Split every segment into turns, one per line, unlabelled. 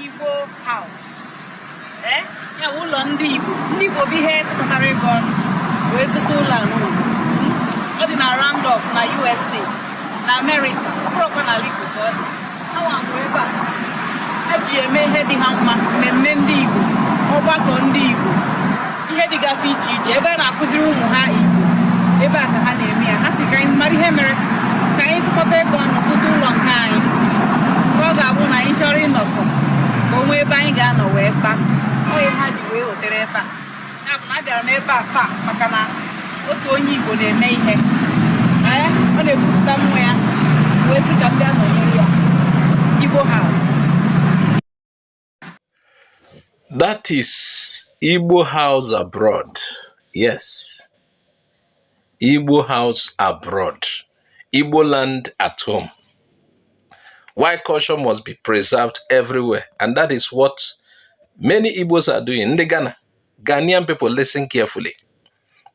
Igbo House. Ya ụlọ ndị Igbo. Ndị Igbo bụ ihe tụkọtara ego ọnụ wee zụta ụlọ anụ. Ọ dị na Randolph na USA na America. Ọ bụrụkwa n'ala Igbo ka ọ dị. Ha nwambụ ebe a. Ha ji eme ihe dị ha mma, mmemme ndị Igbo, ọgbakọ ndị Igbo, ihe dịgasị iche iche. Ebe a na-akụziri ụmụ ha Igbo. Ebe a ka ha na-eme ya. Ha si ka anyị mara ihe mere ka anyị tụkọta ego ọnụ zụta ụlọ nke anyị. Ka ọ ga-abụ na anyị chọrọ ịnọkọ. Onwe ebe anyị ga-anọ wee kpaa onye ha ji wee wetere ebe a ya bụ na abịara m ebe a taa maka na otu onye Igbo na-eme ihe ọ na-ebupụta mmụọ ya wee sị ka ndị anọnyere ya Igbo House.
That is Igbo House abroad. Yes, Igbo House abroad. Igbo land at home. Why culture must be preserved everywhere. And that is what many Igbos are doing. In the Ghanaian people, listen carefully.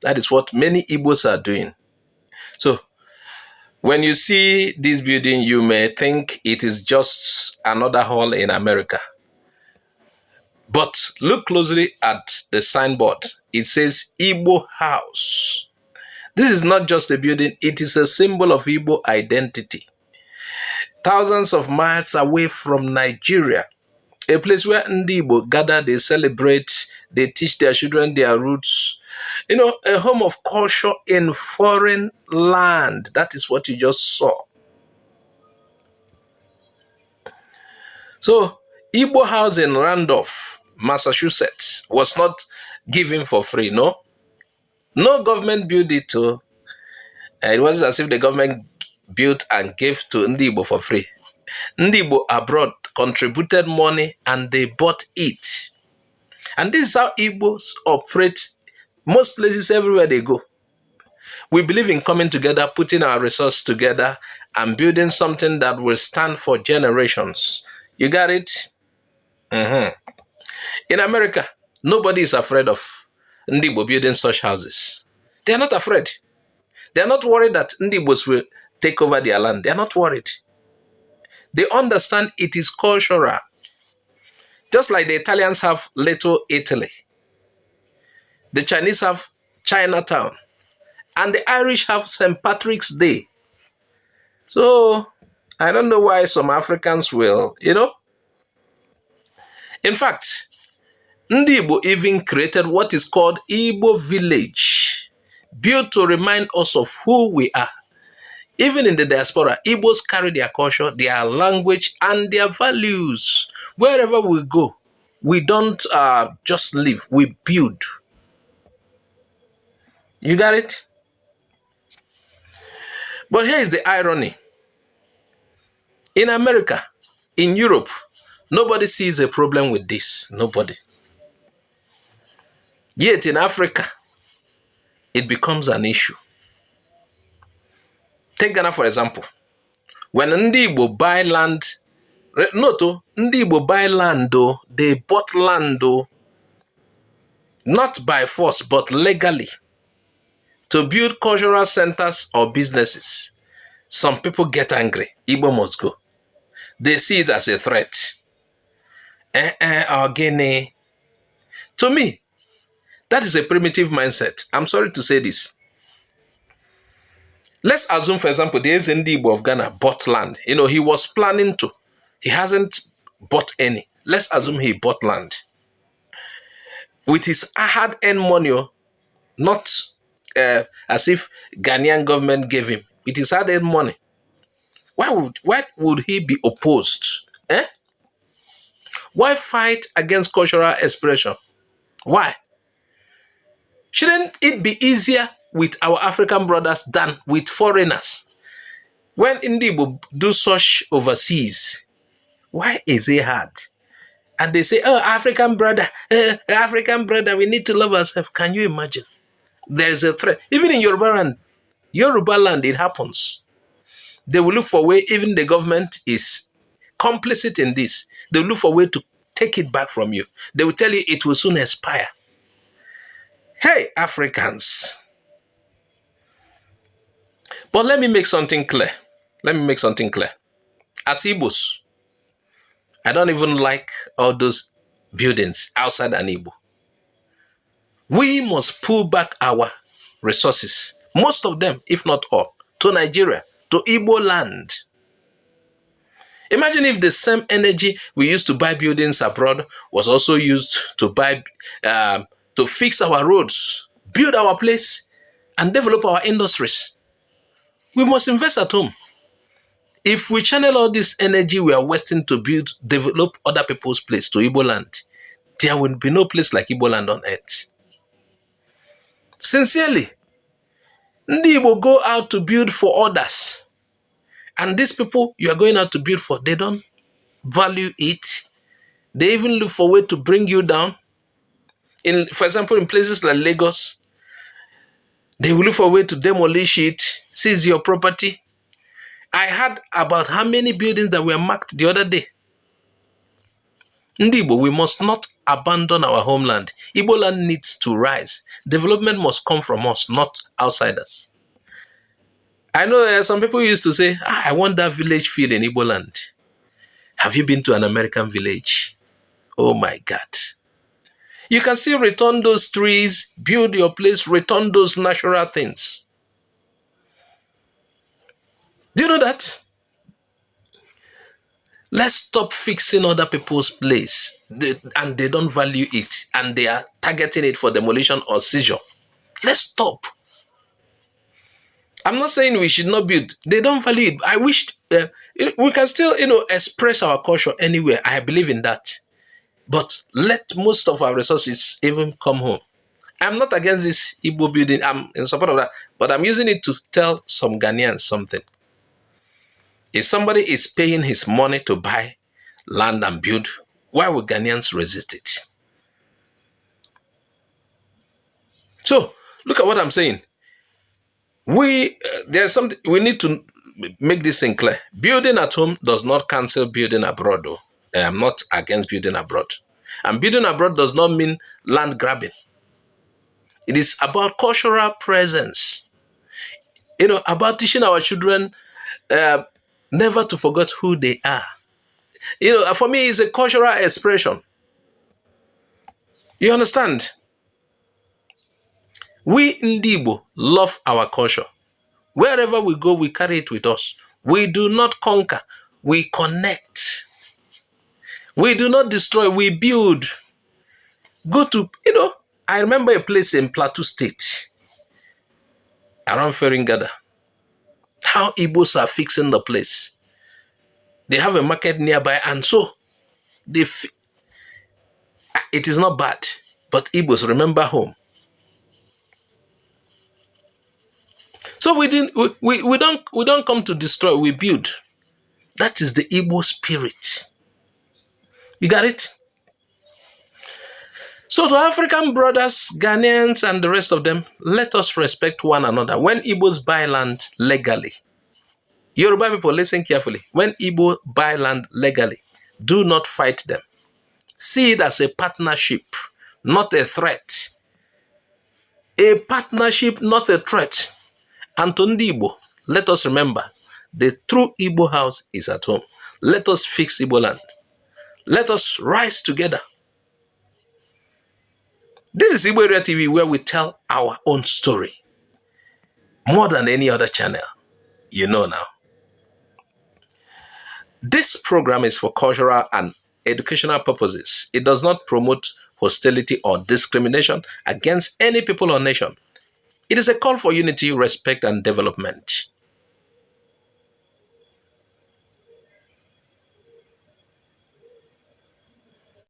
That is what many Igbos are doing. So, when you see this building, you may think it is just another hall in America. But look closely at the signboard. It says Igbo House. This is not just a building. It is a symbol of Igbo identity. Thousands of miles away from Nigeria, a place where Ndi Igbo gather, they celebrate, they teach their children their roots. You know, a home of culture in foreign land. That is what you just saw. So, Igbo House in Randolph, Massachusetts, was not given for free, no? No government built it. It wasn't as if the government built and gave to Ndi Igbo for free. Ndi Igbo abroad contributed money and they bought it. And this is how Igbos operate most places everywhere they go. We believe in coming together, putting our resources together and building something that will stand for generations. You got it? In America, nobody is afraid of Ndi Igbo building such houses. They are not afraid. They are not worried that Ndi Igbos will take over their land. They are not worried. They understand it is cultural. Just like the Italians have Little Italy. The Chinese have Chinatown. And the Irish have St. Patrick's Day. So, I don't know why some Africans will, In fact, Ndi Igbo even created what is called Igbo Village, built to remind us of who we are. Even in the diaspora, Igbos carry their culture, their language, and their values. Wherever we go, we don't just live, we build. You got it? But here is the irony. In America, in Europe, nobody sees a problem with this. Nobody. Yet in Africa, it becomes an issue. Take Ghana for example. When Ndi Igbo buy land, Ndi Igbo buy land though, they bought land though, not by force but legally, to build cultural centers or businesses. Some people get angry. Igbo must go. They see it as a threat. Again. To me, that is a primitive mindset. I'm sorry to say this. Let's assume, for example, the Ndi Igbo of Ghana bought land. He was planning to. He hasn't bought any. Let's assume he bought land. With his hard-earned money, not as if Ghanaian government gave him. With his hard-earned money. Why would he be opposed? Why fight against cultural expression? Why? Shouldn't it be easier with our African brothers than with foreigners? When Ndi Igbo do such overseas, why is it hard? And they say, oh, African brother, we need to love ourselves. Can you imagine? There is a threat. Even in Yoruba land, it happens. They will look for a way, even the government is complicit in this. They will look for a way to take it back from you. They will tell you it will soon expire. Hey, Africans. But let me make something clear. As Igbos, I don't even like all those buildings outside an Igbo. We must pull back our resources, most of them, if not all, to Nigeria, to Igbo land. Imagine if the same energy we used to buy buildings abroad was also used to buy, to fix our roads, build our place, and develop our industries. We must invest at home. If we channel all this energy we are wasting to develop other people's place to Igbo land, there will be no place like Igbo land on earth. Sincerely, Ndi Igbo go out to build for others. And these people you are going out to build for, they don't value it. They even look for a way to bring you down. For example, in places like Lagos, they will look for a way to demolish it, seize your property. I heard about how many buildings that were marked the other day. Ndi Igbo, we must not abandon our homeland. Igbo land needs to rise. Development must come from us, not outsiders. I know some people used to say, I want that village feel in Igbo land. Have you been to an American village? Oh my God. You can still return those trees, build your place, return those natural things. Do you know that? Let's stop fixing other people's place and they don't value it and they are targeting it for demolition or seizure. Let's stop. I'm not saying we should not build. They don't value it. I wish we can still, express our culture anywhere. I believe in that. But let most of our resources even come home. I'm not against this Igbo building. I'm in support of that. But I'm using it to tell some Ghanaians something. If somebody is paying his money to buy land and build, why would Ghanaians resist it? So, look at what I'm saying. There's something we need to make this thing clear. Building at home does not cancel building abroad, though. I'm not against building abroad. And building abroad does not mean land grabbing. It is about cultural presence. About teaching our children never to forget who they are. For me, it's a cultural expression. You understand? We Ndi Igbo love our culture. Wherever we go, we carry it with us. We do not conquer, we connect. We do not destroy, we build. Go to, I remember a place in Plateau State, around Feringada. How Igbos are fixing the place. They have a market nearby, and so it is not bad, but Igbos remember home. So we don't come to destroy, we build. That is the Igbo spirit. You got it? So to African brothers, Ghanaians, and the rest of them, let us respect one another. When Igbos buy land legally, Yoruba people, listen carefully. When Igbo buy land legally, do not fight them. See it as a partnership, not a threat. A partnership, not a threat. And to Ndi Igbo, let us remember, the true Igbo house is at home. Let us fix Igbo land. Let us rise together. This is Igbo Area TV, where we tell our own story. More than any other channel. You know now. This program is for cultural and educational purposes. It does not promote hostility or discrimination against any people or nation. It is a call for unity, respect, and development.